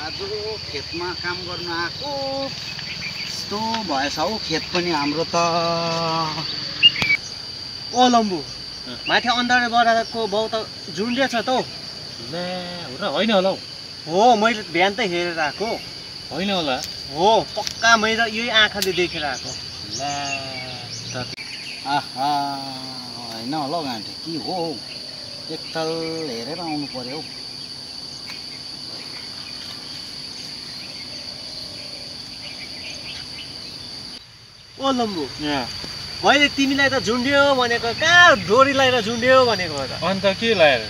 आज खेतमा काम गर्न आएको यस्तो भएछ हौ खेत पनि हाम्रो त। ओ लम्बु माथि अन्धारे बराको बाउ त झुन्डे छ त हौ। ले हो र होइन होला हौ। हो मैले बिहान त हेरेर आएको। होइन होला हो पक्का मैले यही आँखाले देखेर आएको। ला आहा होइन होला हौ गाँठे के हो एकताल हेरेर आउनु पर्यो हौ। ओ लम्बु मैले तिमीलाई त झुन्ड्यो भनेको कहाँ डोरी लगाएर झुन्ड्यो भनेको त। अन्त के लाएर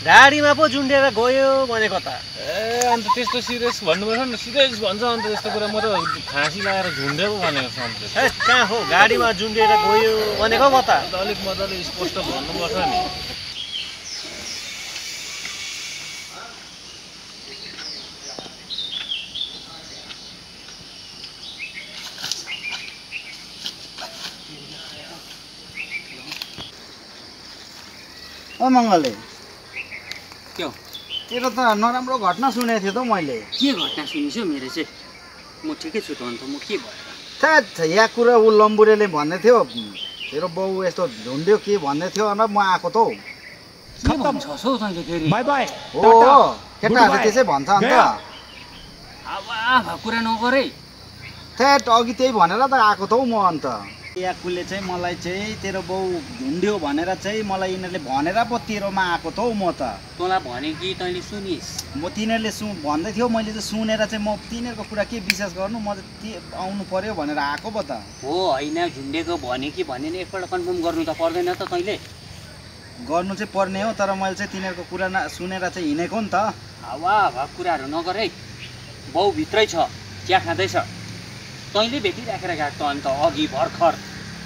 गाडीमा पो झुन्डेर गयो भनेको त। ए अन्त त्यस्तो सिरियस भन्नुपर्छ नि। सिरियस भन्छ अन्त त्यस्तो कुरा। म त फाँसी लगाएर झुन्डेको भनेको सम्झेँ। ए कहाँ हो गाडीमा झुन्डेर गयो भनेको म त। अलिक मजाले स्पष्ट भन्नुपर्छ नि। ओ मङ्गले के हो तेरो त नराम्रो घटना सुनेको थिएँ त हौ मैले। के घटना सुनिस् हौ मेरो चाहिँ? म ठिकै छु त अन्त म के भयो थ्याट यहाँ कुरा ऊ लम्बुरेले भन्दै थियो तेरो बाउ यस्तो झुन्ड्यो के भन्दै थियो अन्त म आएको त हौ। के भन्छस् हौ तैँले फेरि? हो केटाहरूले त्यसै भन्छ अन्त। हावा कुरा नगर है। थ्याट अघि त्यही भनेर त आएको त हौ म अन्त। याकुले चाहिँ मलाई चाहिँ तेरो बाउ झुन्ड्यो भनेर चाहिँ मलाई यिनीहरूले भनेर पो तेरोमा आएको त हौ म त। तँलाई भने कि तैँले सुनिस्? म तिनीहरूले भन्दै थियो मैले चाहिँ सुनेर चाहिँ म तिनीहरूको कुरा के विश्वास गर्नु म चाहिँ आउनु पर्यो भनेर आएको पो त। हो होइन झुन्डेको भने कि भनेन एकपल्ट कन्फर्म गर्नु त पर्दैन त तैँले? गर्नु चाहिँ पर्ने हो तर मैले चाहिँ तिनीहरूको कुरा सुनेर चाहिँ हिँडेको नि त। हावा कुराहरू नगर है। बाउ भित्रै छ चिया खाँदैछ। तैँले भेटिराखेर गएको त अन्त अघि भर्खर।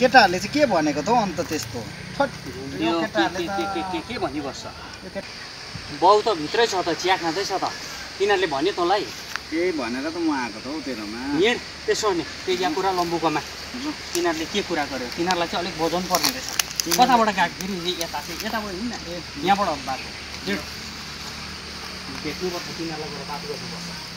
केटाहरूले चाहिँ के भनेको त हौ अन्त त्यस्तो झुन्ड्यो के भनिबस्छ। बाउ त भित्रै छ त चिया खाँदैछ त। तिनीहरूले भन्यो तँलाई? त्यही भनेर त म आएको त हौ तेरोमा। हिँड त्यसो भने त्यही यहाँ कुरा लम्बुकोमा। तिनीहरूले के कुरा गर्यो तिनीहरूलाई चाहिँ अलिक बजाउनु पर्ने रहेछ। कताबाट गएको फेरि यता चाहिँ यताबाट हिँड्न यहाँबाट बाटो भेट्नुपर्छ तिनीहरूलाई गएर बात गर्नुपर्छ।